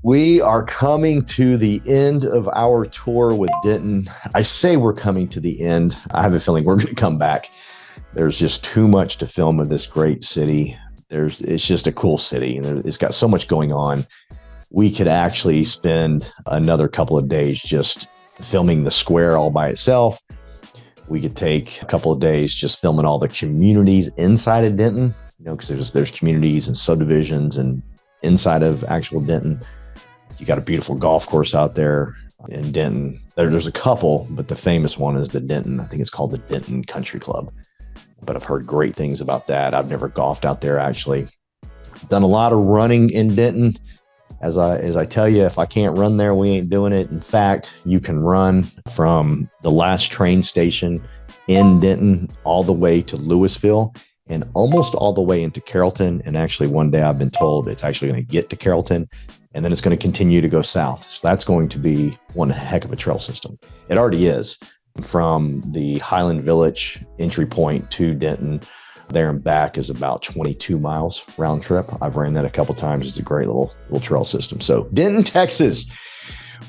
We are coming to the end of our tour with Denton. I say we're coming to the end. I have a feeling we're going to come back. There's just too much to film in this great city. It's just a cool city. It's got so much going on. We could actually spend another couple of days just filming the square all by itself. We could take a couple of days just filming all the communities inside of Denton, because there's communities and subdivisions and inside of actual Denton. You got a beautiful golf course out there in Denton. There's a couple, but the famous one is the Denton. I think it's called the Denton Country Club. But I've heard great things about that. I've never golfed out there, actually. Done a lot of running in Denton. As I tell you, if I can't run there, we ain't doing it. In fact, you can run from the last train station in Denton all the way to Lewisville and almost all the way into Carrollton. And actually, one day I've been told it's actually going to get to Carrollton, and then it's going to continue to go south. So that's going to be one heck of a trail system. It already is. From the Highland Village entry point to Denton, there and back is about 22 miles round trip. I've ran that a couple times. It's a great little trail system. So Denton, Texas.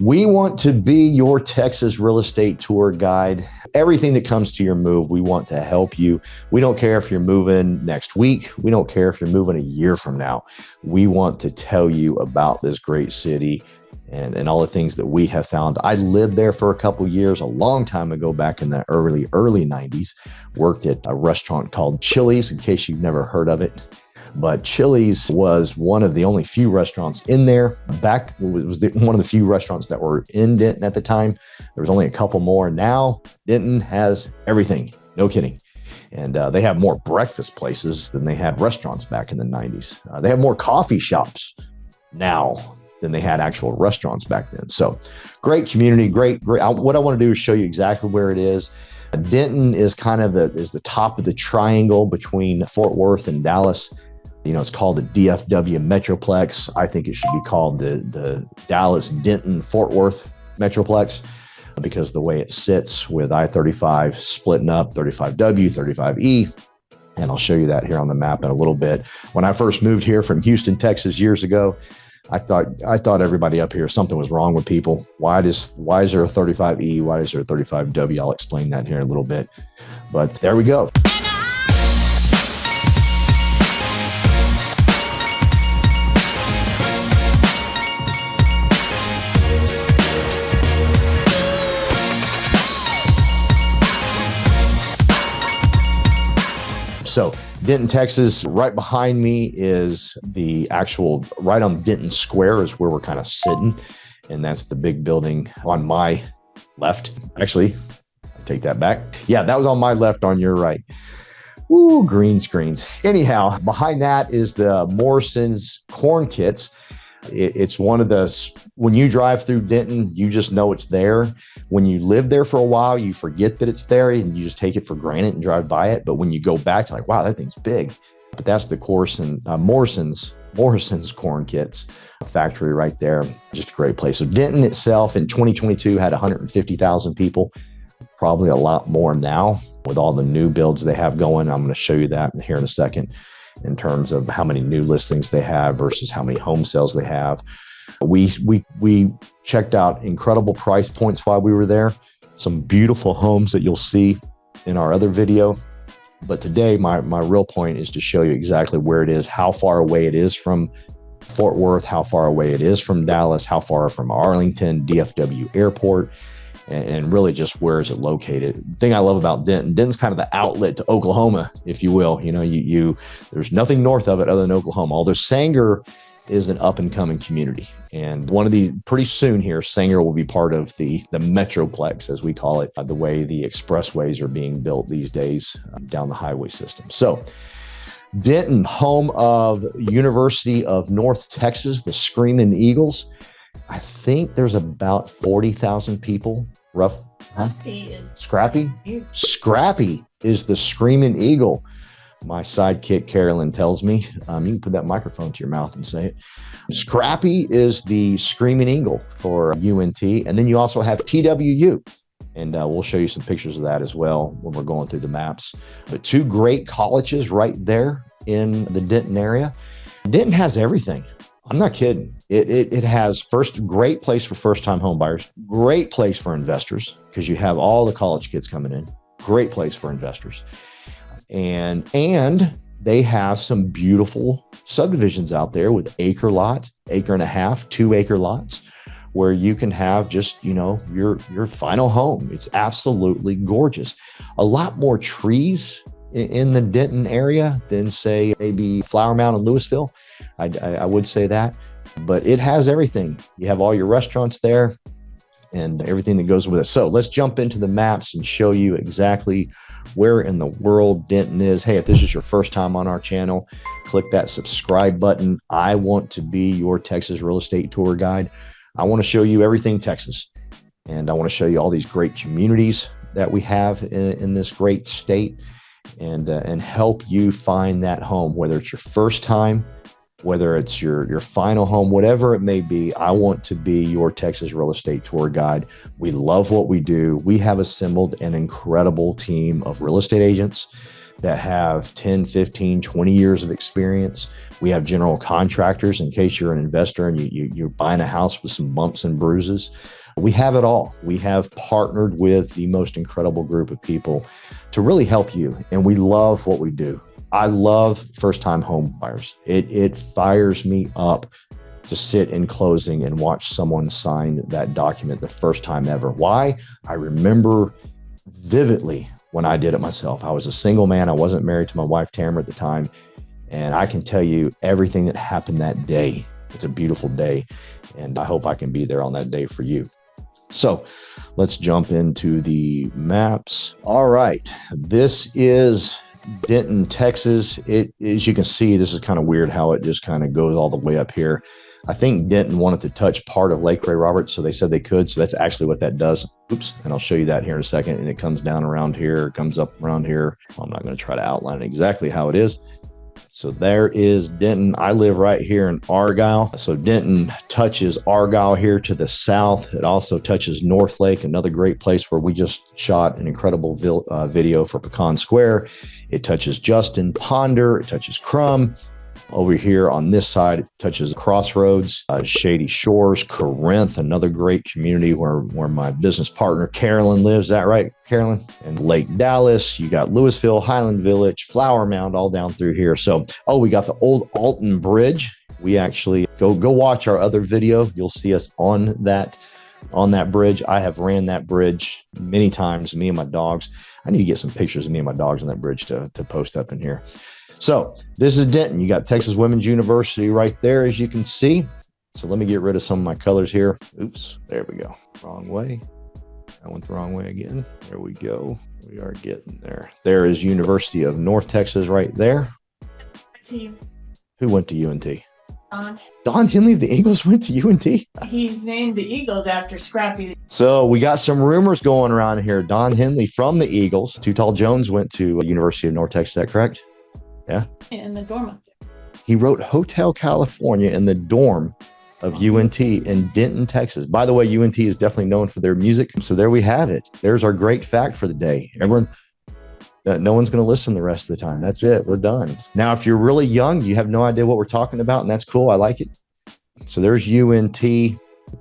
We want to be your Texas real estate tour guide. Everything that comes to your move, we want to help you. We don't care if you're moving next week. We don't care if you're moving a year from now. We want to tell you about this great city and all the things that we have found. I lived there for a couple years, a long time ago, back in the early 90s. Worked at a restaurant called Chili's, in case you've never heard of it. But Chili's was one of the only few restaurants in there. One of the few restaurants that were in Denton at the time. There was only a couple more. Now Denton has everything. No kidding. And they have more breakfast places than they had restaurants back in the 90s. They have more coffee shops now than they had actual restaurants back then. So great community, great. What I want to do is show you exactly where it is. Denton is kind of the top of the triangle between Fort Worth and Dallas. It's called the DFW Metroplex. I think it should be called the Dallas, Denton, Fort Worth Metroplex, because the way it sits with I-35 splitting up 35W, 35E. And I'll show you that here on the map in a little bit. When I first moved here from Houston, Texas years ago, I thought everybody up here, something was wrong with people. Why is there a 35E? Why is there a 35W? I'll explain that here in a little bit. But there we go. So Denton, Texas, right behind me is the actual, right on Denton Square is where we're kind of sitting. And that's the big building on my left. Actually, I take that back. Yeah, that was on my left, on your right. Ooh, green screens. Anyhow, behind that is the Morrison's Corn Kits. It's one of those, when you drive through Denton, you just know it's there. When you live there for a while, you forget that it's there and you just take it for granted and drive by it. But when you go back, you're like, wow, that thing's big. But that's the course and Morrison's Corn Kits factory right there. Just a great place. So Denton itself in 2022 had 150,000 people, probably a lot more now with all the new builds they have going. I'm going to show you that here in a second, in terms of how many new listings they have versus how many home sales they have. We checked out incredible price points while we were there. Some beautiful homes that you'll see in our other video. But today, my real point is to show you exactly where it is, how far away it is from Fort Worth, how far away it is from Dallas, how far from Arlington, DFW Airport, and really just where is it located. The thing I love about Denton's kind of the outlet to Oklahoma, if you will. There's nothing north of it other than Oklahoma. Although Sanger is an up and coming community, and pretty soon here, Sanger will be part of the Metroplex, as we call it, the way the expressways are being built these days down the highway system. So Denton, home of University of North Texas, the Screaming Eagles. I think there's about 40,000 people, rough. Huh? Scrappy? Scrappy is the Screaming Eagle. My sidekick, Carolyn, tells me. You can put that microphone to your mouth and say it. Scrappy is the Screaming Eagle for UNT. And then you also have TWU. And we'll show you some pictures of that as well when we're going through the maps. But two great colleges right there in the Denton area. Denton has everything. I'm not kidding. It has great place for first-time home buyers, great place for investors because you have all the college kids coming in. Great place for investors, and they have some beautiful subdivisions out there with acre lots, acre and a half, 2-acre lots, where you can have just, your final home. It's absolutely gorgeous. A lot more trees in the Denton area than, say, maybe Flower Mound and Lewisville. I would say that, but it has everything. You have all your restaurants there and everything that goes with it. So let's jump into the maps and show you exactly where in the world Denton is. Hey, if this is your first time on our channel, click that subscribe button. I want to be your Texas real estate tour guide. I want to show you everything Texas, and I want to show you all these great communities that we have in this great state, and help you find that home, whether it's your first time, whether it's your final home, whatever it may be. I want to be your Texas real estate tour guide. We love what we do. We have assembled an incredible team of real estate agents that have 10, 15, 20 years of experience. We have general contractors in case you're an investor and you're buying a house with some bumps and bruises. We have it all. We have partnered with the most incredible group of people to really help you. And we love what we do. I love first-time home buyers. It fires me up to sit in closing and watch someone sign that document the first time ever. Why? I remember vividly when I did it myself. I was a single man. I wasn't married to my wife, Tamara, at the time. And I can tell you everything that happened that day. It's a beautiful day. And I hope I can be there on that day for you. So let's jump into the maps. All right. This is Denton, Texas. As you can see, this is kind of weird how it just kind of goes all the way up here. I think Denton wanted to touch part of Lake Ray Roberts, so they said they could. So that's actually what that does. Oops. And I'll show you that here in a second. And it comes down around here, comes up around here. I'm not going to try to outline exactly how it is. So there is Denton. I live right here in Argyle. So Denton touches Argyle here to the south. It also touches North Lake, another great place where we just shot an incredible video for Pecan Square. It touches Justin, Ponder. It touches Crum. Over here on this side, it touches Crossroads, Shady Shores, Corinth, another great community where my business partner, Carolyn, lives. Is that right, Carolyn? And Lake Dallas, you got Lewisville, Highland Village, Flower Mound, all down through here. So, we got the old Alton Bridge. We actually, go watch our other video. You'll see us on that bridge. I have ran that bridge many times, me and my dogs. I need to get some pictures of me and my dogs on that bridge to post up in here. So this is Denton. You got Texas Women's University right there, as you can see. So let me get rid of some of my colors here. Oops, there we go. Wrong way. I went the wrong way again. There we go. We are getting there. There is University of North Texas right there. Team. Who went to UNT? Don Henley of the Eagles went to UNT? He's named the Eagles after Scrappy. So we got some rumors going around here. Don Henley from the Eagles. Too Tall Jones went to University of North Texas. Is that correct? Yeah. In the dorm up there. He wrote Hotel California in the dorm of UNT in Denton, Texas. By the way, UNT is definitely known for their music. So there we have it. There's our great fact for the day. Everyone, no one's going to listen the rest of the time. That's it. We're done. Now, if you're really young, you have no idea what we're talking about, and that's cool. I like it. So there's UNT.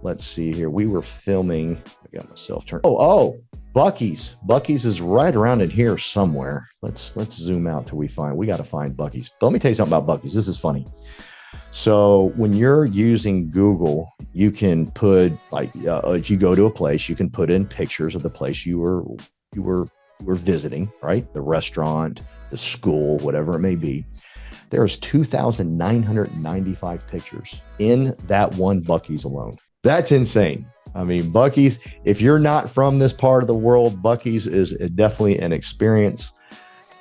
Let's see here. We were filming. I got myself turned. Oh, Bucky's. Bucky's is right around in here somewhere. Let's zoom out till we got to find Bucky's. But let me tell you something about Bucky's. This is funny. So when you're using Google, you can put if you go to a place, you can put in pictures of the place you were visiting, right? The restaurant, the school, whatever it may be. There's 2,995 pictures in that one Bucky's alone. That's insane. I mean, Bucky's, if you're not from this part of the world, Bucky's is definitely an experience.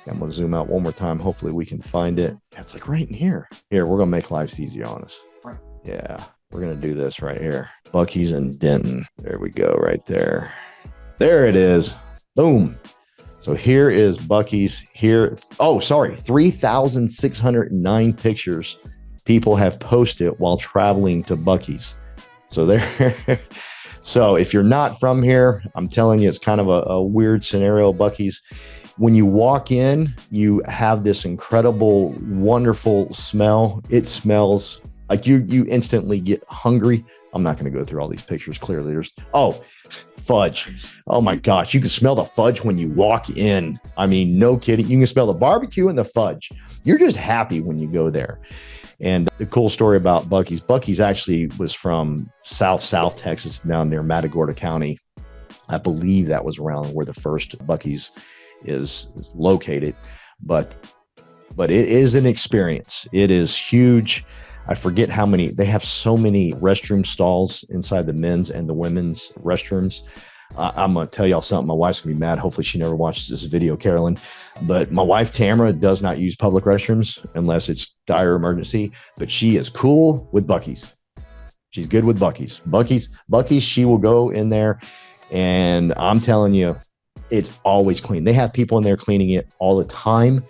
I'm going to zoom out one more time. Hopefully we can find it. It's like right in here. Here, we're going to make life easy on us. Yeah, we're going to do this right here. Bucky's in Denton. There we go, right there. There it is. Boom. So here is Bucky's here. Oh, sorry. 3,609 pictures people have posted while traveling to Bucky's. So there. So if you're not from here, I'm telling you, it's kind of a weird scenario. Bucky's, when you walk in, you have this incredible, wonderful smell. It smells Like you instantly get hungry. I'm not going to go through all these pictures. Clearly there's, fudge. Oh my gosh. You can smell the fudge when you walk in. I mean, no kidding. You can smell the barbecue and the fudge. You're just happy when you go there. And the cool story about Bucky's actually was from South Texas, down near Matagorda County. I believe that was around where the first Bucky's is located, but it is an experience. It is huge. I forget how many, they have so many restroom stalls inside the men's and the women's restrooms. I'm going to tell y'all something. My wife's going to be mad. Hopefully she never watches this video, Carolyn. But my wife, Tamara, does not use public restrooms unless it's dire emergency. But she is cool with Bucky's. She's good with Bucky's. Bucky's, she will go in there. And I'm telling you, it's always clean. They have people in there cleaning it all the time.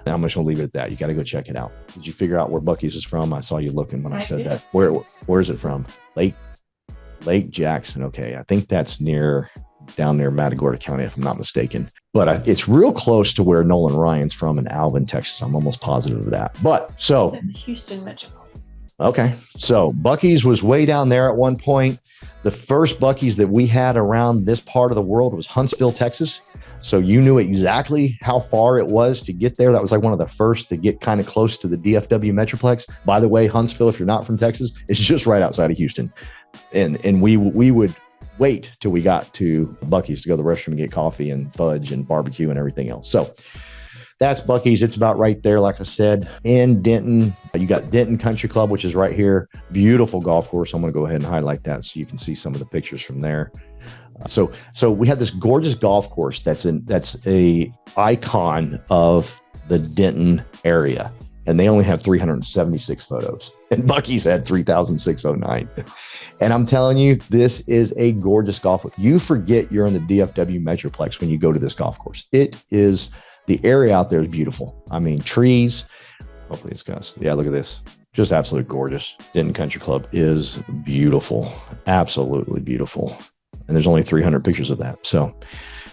And I'm just going to leave it at that. You got to go check it out. Did you figure out where Bucky's is from? I saw you looking when I said that. Where is it from? Lake Jackson. Okay. I think that's down near Matagorda County, if I'm not mistaken. But it's real close to where Nolan Ryan's from in Alvin, Texas. I'm almost positive of that. But so it's in Houston Metroplex. Okay. So Bucky's was way down there at one point. The first Bucky's that we had around this part of the world was Huntsville, Texas. So you knew exactly how far it was to get there. That was like one of the first to get kind of close to the DFW Metroplex. By the way, Huntsville, if you're not from Texas, is just right outside of Houston. And we would wait till we got to Bucky's to go to the restroom and get coffee and fudge and barbecue and everything else. So that's Bucky's. It's about right there, like I said. In Denton, you got Denton Country Club, which is right here. Beautiful golf course. I'm going to go ahead and highlight that so you can see some of the pictures from there. So we have this gorgeous golf course that's a icon of the Denton area, and they only have 376 photos, and Bucky's had 3,609. And I'm telling you, this is a gorgeous golf course. You forget you're in the DFW Metroplex when you go to this golf course. It is, the area out there is beautiful. I mean, trees. Hopefully it's got, yeah, look at this. Just absolutely gorgeous. Denton Country Club is beautiful. Absolutely beautiful. And there's only 300 pictures of that. So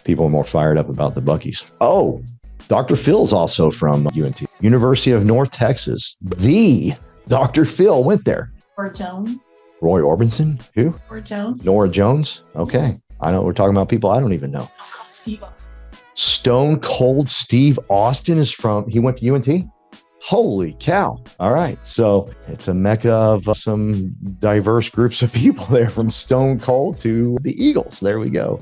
people are more fired up about the Bucky's. Oh, Dr. Phil's also from UNT, University of North Texas. The Dr. Phil went there. Or Jones. Roy Orbison? Who? Or Jones. Nora Jones? Okay. I know we're talking about people I don't even know. Stone Cold Steve Austin he went to UNT? Holy cow. All right. So it's a mecca of some diverse groups of people there, from Stone Cold to the Eagles. There we go.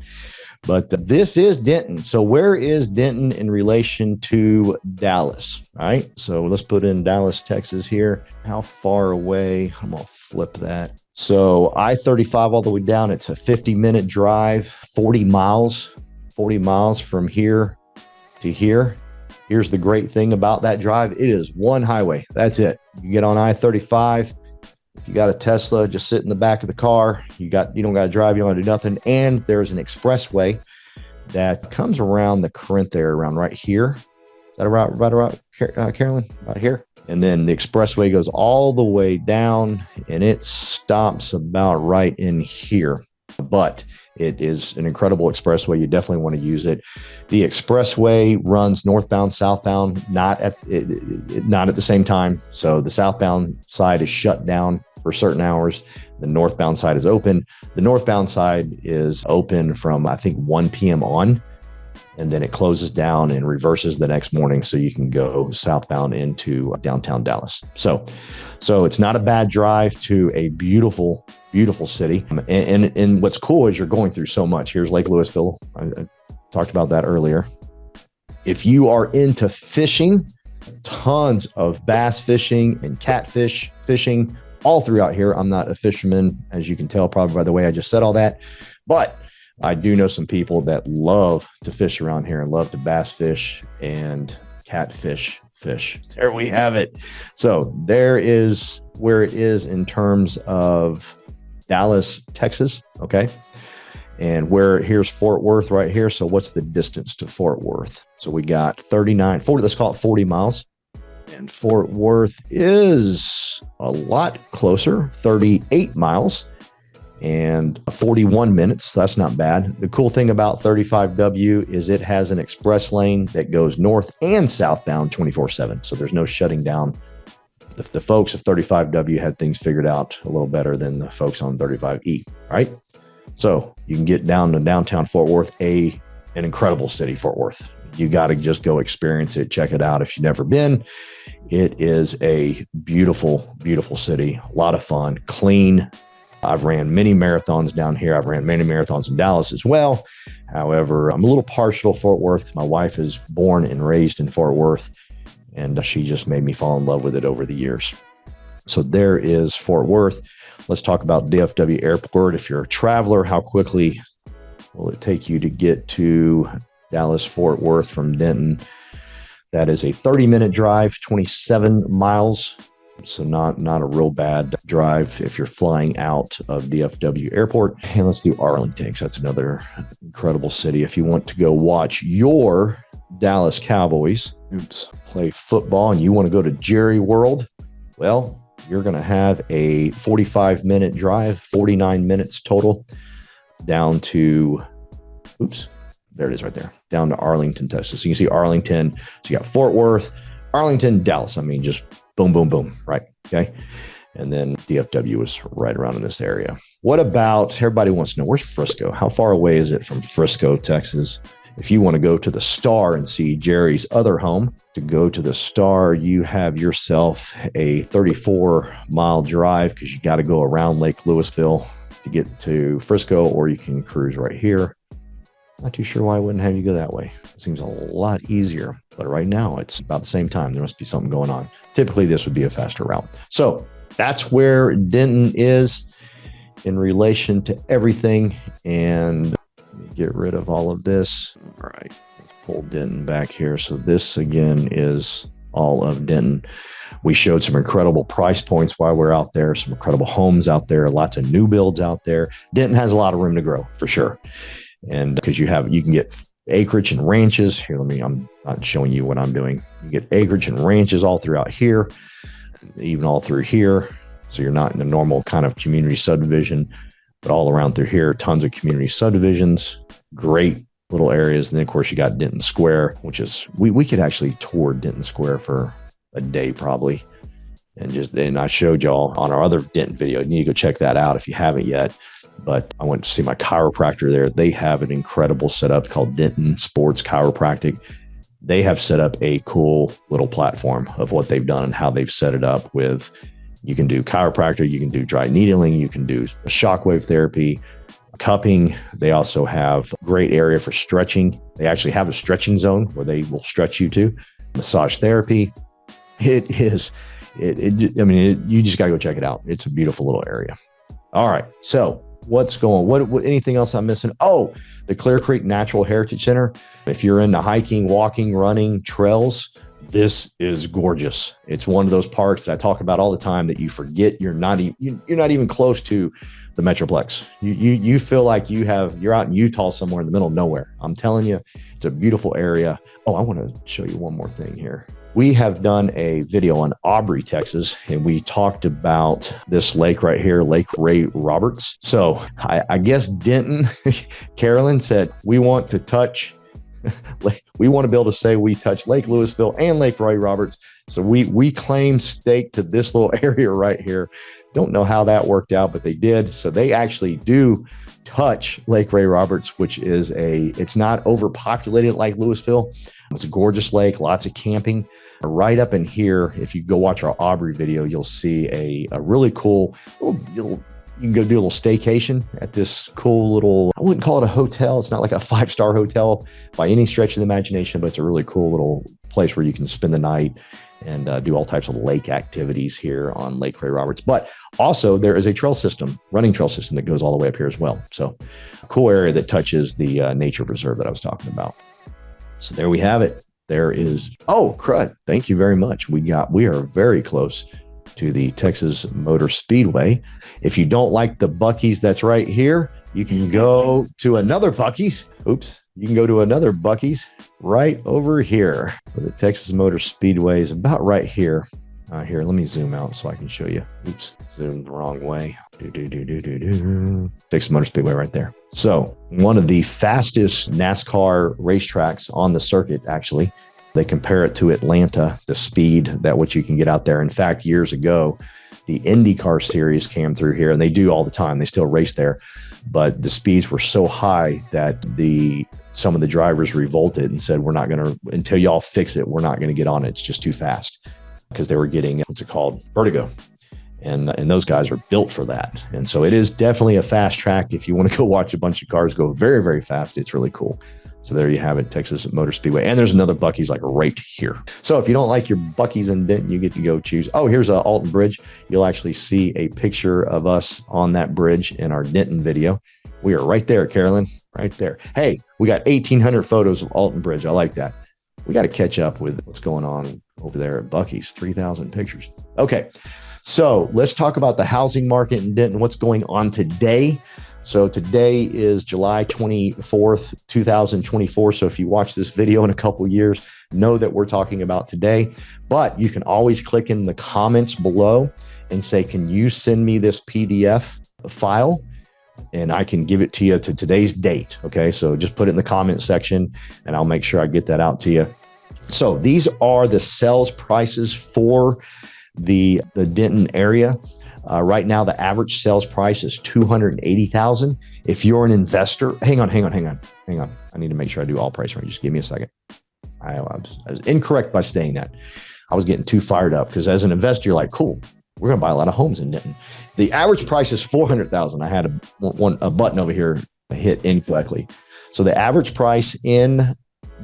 But this is Denton. So where is Denton in relation to Dallas? All right. So let's put in Dallas, Texas here. How far away? I'm going to flip that. So I-35 all the way down. It's a 50-minute drive, 40 miles from here to here. Here's the great thing about that drive. It is one highway. That's it. You get on I-35. If you got a Tesla, just sit in the back of the car. You don't got to drive. You don't got to do nothing. And there's an expressway that comes around the Corinth there, around right here. Is that right around Carolyn? Right here. And then the expressway goes all the way down, and it stops about right in here. But it is an incredible expressway. You definitely want to use it. The expressway runs northbound, southbound, not at the same time. So the southbound side is shut down for certain hours. The northbound side is open. The northbound side is open from, I think, 1 p.m. on, and then it closes down and reverses the next morning, so you can go southbound into downtown Dallas. So it's not a bad drive to a beautiful, beautiful city. And what's cool is you're going through so much. Here's Lake Lewisville. I talked about that earlier. If you are into fishing, tons of bass fishing and catfish fishing all throughout here. I'm not a fisherman, as you can tell probably by the way I just said all that, but I do know some people that love to fish around here and love to bass fish and catfish fish. There we have it. So there is where it is in terms of Dallas, Texas. Okay. And here's Fort Worth right here. So what's the distance to Fort Worth? So we got 40, let's call it 40 miles. And Fort Worth is a lot closer, 38 miles. And 41 minutes. That's not bad. The cool thing about 35W is it has an express lane that goes north and southbound 24/7. So there's no shutting down The folks of 35W had things figured out a little better than the folks on 35E, right? So you can get down to downtown Fort Worth, an incredible city, Fort Worth. You got to just go experience it, check it out if you've never been. It is a beautiful, beautiful city, a lot of fun, clean. I've ran many marathons down here. I've ran many marathons in Dallas as well. However, I'm a little partial to Fort Worth. My wife is born and raised in Fort Worth, and she just made me fall in love with it over the years. So there is Fort Worth. Let's talk about DFW Airport. If you're a traveler, how quickly will it take you to get to Dallas, Fort Worth from Denton? That is a 30-minute drive, 27 miles. So not a real bad drive if you're flying out of DFW Airport. And let's do Arlington, because that's another incredible city. If you want to go watch your Dallas Cowboys play football and you want to go to Jerry World, well, you're going to have a 45-minute drive, 49 minutes total, down to, there it is right there, down to Arlington, Texas. So you can see Arlington. So you got Fort Worth, Arlington, Dallas. I mean, just boom, boom, boom, right? Okay. And then DFW is right around in this area. What about, everybody wants to know, where's Frisco? How far away is it from Frisco, Texas? If you want to go to the Star and see Jerry's other home, to go to the Star, you have yourself a 34-mile drive, because you got to go around Lake Lewisville to get to Frisco, or you can cruise right here. Not too sure why I wouldn't have you go that way. It seems a lot easier, but right now it's about the same time. There must be something going on. Typically, this would be a faster route. So that's where Denton is in relation to everything. And let me get rid of all of this. All right, let's pull Denton back here. So this again is all of Denton. We showed some incredible price points while we're out there, some incredible homes out there, lots of new builds out there. Denton has a lot of room to grow for sure. And because you can get acreage and ranches here. I'm not showing you what I'm doing. You get acreage and ranches all throughout here, even all through here. So you're not in the normal kind of community subdivision, but all around through here, tons of community subdivisions, great little areas. And then of course you got Denton Square, which is, we could actually tour Denton Square for a day probably. And I showed y'all on our other Denton video. You need to go check that out if you haven't yet. But I went to see my chiropractor there. They have an incredible setup called Denton Sports Chiropractic. They have set up a cool little platform of what they've done and how they've set it up with, you can do chiropractor, you can do dry needling, you can do shockwave therapy, cupping. They also have a great area for stretching. They actually have a stretching zone where they will stretch you to. Massage therapy. You just got to go check it out. It's a beautiful little area. All right. So what's going on? What anything else I'm missing? Oh, the Clear Creek Natural Heritage Center. If you're into hiking, walking, running, trails, this is gorgeous. It's one of those parks that I talk about all the time that you forget you're not even close to the Metroplex. You feel like you're out in Utah somewhere in the middle of nowhere. I'm telling you, it's a beautiful area. Oh, I want to show you one more thing here. We have done a video on Aubrey, Texas, and we talked about this lake right here, Lake Ray Roberts. So I guess Denton, Carolyn said, we want to be able to say we touch Lake Lewisville and Lake Ray Roberts. So we claim stake to this little area right here. Don't know how that worked out, but they did. So they actually do touch Lake Ray Roberts, which is it's not overpopulated like Lewisville. It's a gorgeous lake, lots of camping. Right up in here, if you go watch our Aubrey video, you'll see a really cool you can go do a little staycation at this cool little, I wouldn't call it a hotel. It's not like a 5-star hotel by any stretch of the imagination, but it's a really cool little place where you can spend the night and do all types of lake activities here on Lake Ray Roberts. But also there is a running trail system that goes all the way up here as well. So a cool area that touches the nature preserve that I was talking about. So there we have it. There is, oh, crud. Thank you very much. We are very close to the Texas Motor Speedway. If you don't like the Bucky's that's right here, you can go to another Bucky's. You can go to another Bucky's right over here. The Texas Motor Speedway is about right here. Here, let me zoom out so I can show you. Zoomed the wrong way. Texas Motor Speedway right there. So one of the fastest NASCAR racetracks on the circuit, actually. They compare it to Atlanta, the speed that which you can get out there. In fact, years ago, the IndyCar series came through here, and they do all the time. They still race there, but the speeds were so high that some of the drivers revolted and said, "We're not going to, until y'all fix it, we're not going to get on it. It's just too fast," because they were getting, what's it called, vertigo. And those guys are built for that. And so it is definitely a fast track. If you want to go watch a bunch of cars go very, very fast, it's really cool. So there you have it, Texas Motor Speedway. And there's another Bucky's like right here. So if you don't like your Bucky's in Denton, you get to go choose. Oh, here's a Alton Bridge. You'll actually see a picture of us on that bridge in our Denton video. We are right there, Carolyn, right there. Hey, we got 1,800 photos of Alton Bridge. I like that. We got to catch up with what's going on over there at Bucky's, 3,000 pictures. Okay, so let's talk about the housing market in Denton, what's going on today. So today is July 24th, 2024. So if you watch this video in a couple of years, know that we're talking about today. But you can always click in the comments below and say, can you send me this PDF file? And I can give it to you to today's date. Okay, so just put it in the comment section and I'll make sure I get that out to you. So these are the sales prices for the Denton area. Right now, the average sales price is $280,000. If you're an investor, hang on. I need to make sure I do all price ranges. Give me a second. I was incorrect by saying that. I was getting too fired up because as an investor, you're like, cool, we're going to buy a lot of homes in Denton. The average price is $400,000. I had a button over here hit incorrectly. So the average price in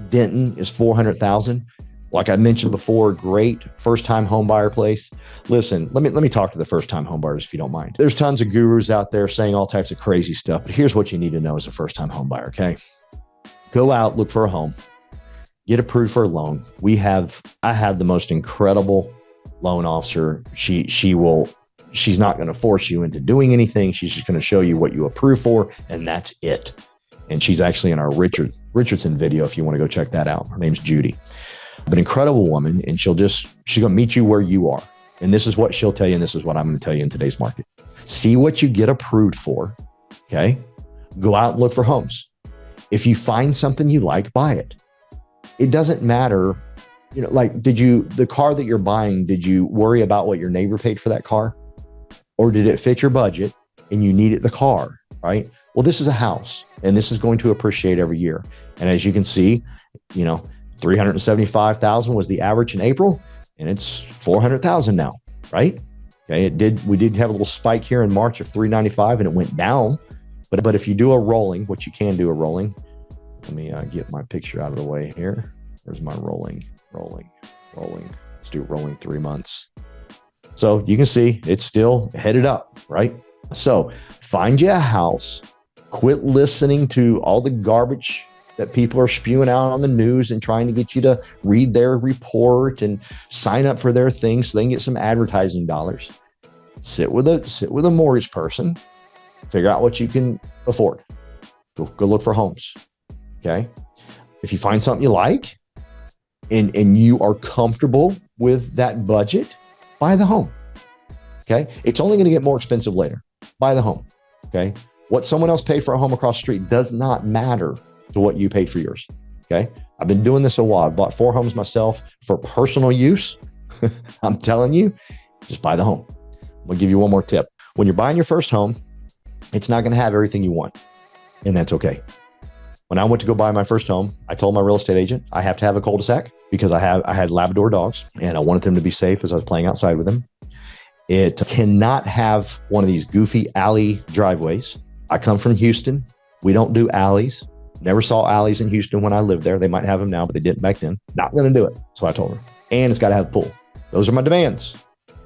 Denton is $400,000. Like I mentioned before, great first-time home buyer place. Listen, let me talk to the first-time home buyers if you don't mind. There's tons of gurus out there saying all types of crazy stuff, but here's what you need to know as a first-time home buyer, okay? Go out, look for a home, get approved for a loan. I have the most incredible loan officer. She's not going to force you into doing anything. She's just going to show you what you approve for, and that's it. And she's actually in our Richardson video if you want to go check that out. Her name's Judy. But incredible woman, and she's going to meet you where you are. And this is what she'll tell you, and this is what I'm going to tell you in today's market. See what you get approved for, okay? Go out and look for homes. If you find something you like, buy it. It doesn't matter, like, the car that you're buying, did you worry about what your neighbor paid for that car? Or did it fit your budget and you needed the car, right? Well, this is a house, and this is going to appreciate every year. And as you can see, $375,000 was the average in April, and it's $400,000 now, right? Okay, we did have a little spike here in March of $395,000 and it went down. But if you do a rolling, what you can do a rolling, let me get my picture out of the way here. There's my rolling. Let's do rolling 3 months. So you can see it's still headed up, right? So find you a house, quit listening to all the garbage that people are spewing out on the news and trying to get you to read their report and sign up for their things so they can get some advertising dollars. Sit with a mortgage person, figure out what you can afford. Go look for homes. Okay. If you find something you like and you are comfortable with that budget, buy the home. Okay. It's only going to get more expensive later. Buy the home. Okay. What someone else paid for a home across the street does not matter to what you paid for yours. Okay. I've been doing this a while. I've bought 4 homes myself for personal use. I'm telling you, just buy the home. I'm gonna give you one more tip. When you're buying your first home, it's not going to have everything you want, and that's okay. When I went to go buy my first home, I told my real estate agent I have to have a cul-de-sac because I had Labrador dogs and I wanted them to be safe as I was playing outside with them. It cannot have one of these goofy alley driveways. I come from Houston. We don't do alleys. Never saw alleys in Houston when I lived there. They might have them now, but they didn't back then. Not going to do it. So I told her. And it's got to have a pool. Those are my demands.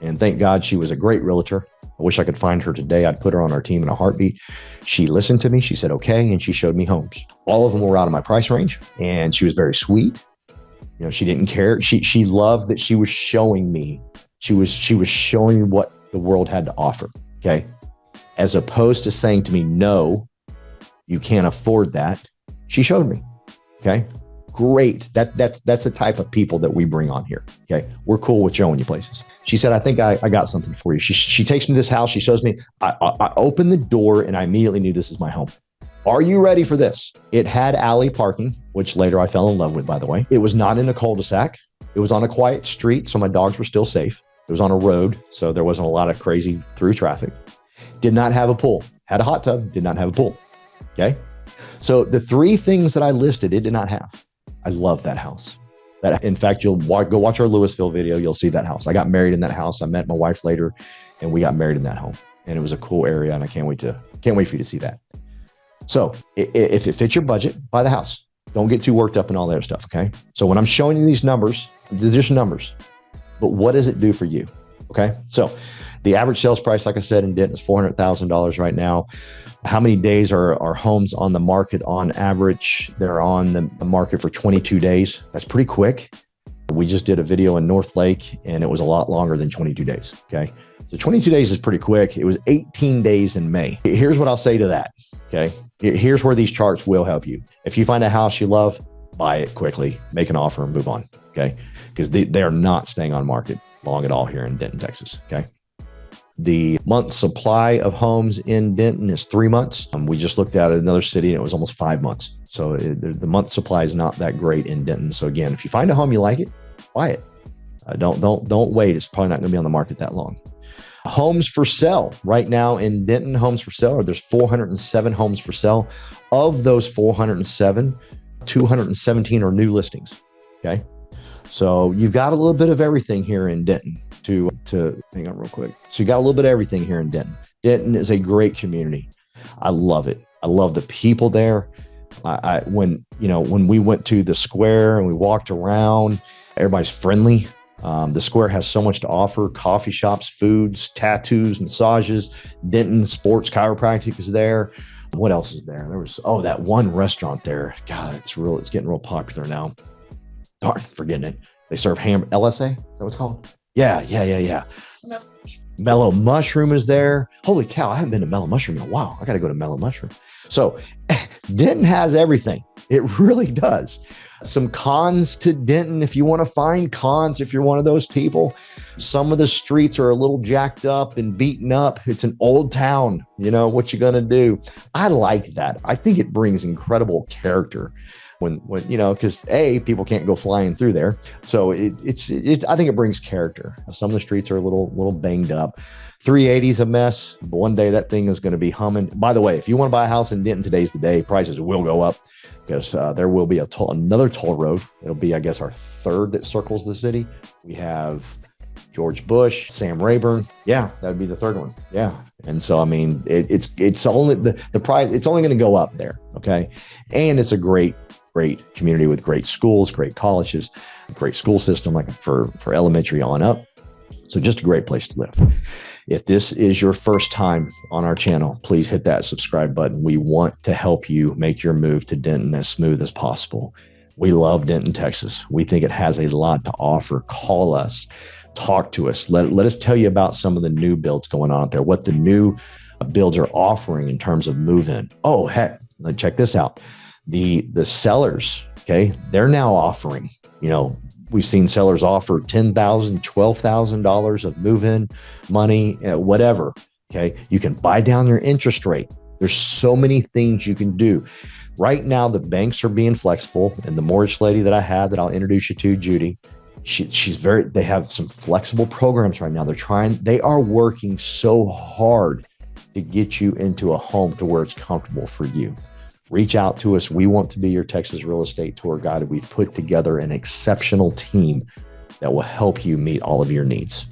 And thank God she was a great realtor. I wish I could find her today. I'd put her on our team in a heartbeat. She listened to me. She said, okay. And she showed me homes. All of them were out of my price range. And she was very sweet. She didn't care. She loved that she was showing me. She was showing me what the world had to offer. Okay. As opposed to saying to me, no, you can't afford that. She showed me. Okay. Great. That's the type of people that we bring on here. Okay. We're cool with showing you places. She said, I think I got something for you. She takes me to this house. She shows me, I opened the door and I immediately knew this is my home. Are you ready for this? It had alley parking, which later I fell in love with, by the way. It was not in a cul-de-sac. It was on a quiet street, so my dogs were still safe. It was on a road, so there wasn't a lot of crazy through traffic. Did not have a pool. Had a hot tub, did not have a pool. Okay? So the three things that I listed, it did not have. I love that house. In fact, you'll go watch our Lewisville video. You'll see that house. I got married in that house. I met my wife later, and we got married in that home. And it was a cool area, and I can't wait for you to see that. So if it fits your budget, buy the house. Don't get too worked up in all that stuff, okay? So when I'm showing you these numbers, they're just numbers. But what does it do for you? Okay. So the average sales price, like I said, in Denton is $400,000 right now. How many days are homes on the market on average? They're on the market for 22 days. That's pretty quick. We just did a video in North Lake and it was a lot longer than 22 days. Okay. So 22 days is pretty quick. It was 18 days in May. Here's what I'll say to that. Okay. Here's where these charts will help you. If you find a house you love, buy it quickly, make an offer and move on. Okay. Because they are not staying on market long at all here in Denton, Texas. Okay. The month supply of homes in Denton is 3 months. We just looked at another city and it was almost 5 months. So the month supply is not that great in Denton. So again, if you find a home you like it, buy it. Don't wait. It's probably not going to be on the market that long. Homes for sale right now in Denton. Homes for sale. There's 407 homes for sale. Of those 407, 217 are new listings. Okay. So you've got a little bit of everything here in Denton to hang on real quick. So you got a little bit of everything here in Denton. Denton is a great community. I love it. I love the people there. When we went to the square and we walked around, everybody's friendly. The square has so much to offer: coffee shops, foods, tattoos, massages. Denton Sports Chiropractic is there. What else is there? There was, that one restaurant there. God, it's getting real popular now. Darn, forgetting it. They serve LSA. Is that what it's called? Yeah. No. Mellow Mushroom is there. Holy cow, I haven't been to Mellow Mushroom in a while. I got to go to Mellow Mushroom. So Denton has everything. It really does. Some cons to Denton, if you want to find cons, if you're one of those people, some of the streets are a little jacked up and beaten up. It's an old town. What you going to do? I like that. I think it brings incredible character when because people can't go flying through there. So I think it brings character. Some of the streets are a little banged up. 380 is a mess. But one day that thing is going to be humming. By the way, if you want to buy a house in Denton, today's the day. Prices will go up because there will be another toll road. It'll be, I guess, our third that circles the city. We have George Bush, Sam Rayburn. Yeah, that would be the third one. Yeah. And so, I mean, it's only the price. It's only going to go up there. Okay. And it's a great community with great schools, great colleges, great school system, like for elementary on up. So just a great place to live. If this is your first time on our channel, please hit that subscribe button. We want to help you make your move to Denton as smooth as possible. We love Denton, Texas. We think it has a lot to offer. Call us, talk to us. Let us tell you about some of the new builds going on out there, what the new builds are offering in terms of move-in. Oh, heck, check this out. The sellers, okay, they're now offering, we've seen sellers offer $10,000, $12,000 of move-in money, whatever. Okay. You can buy down your interest rate. There's so many things you can do. Right now, the banks are being flexible, and the mortgage lady that I had that I'll introduce you to, Judy, they have some flexible programs right now. They are working so hard to get you into a home to where it's comfortable for you. Reach out to us. We want to be your Texas real estate tour guide. We've put together an exceptional team that will help you meet all of your needs.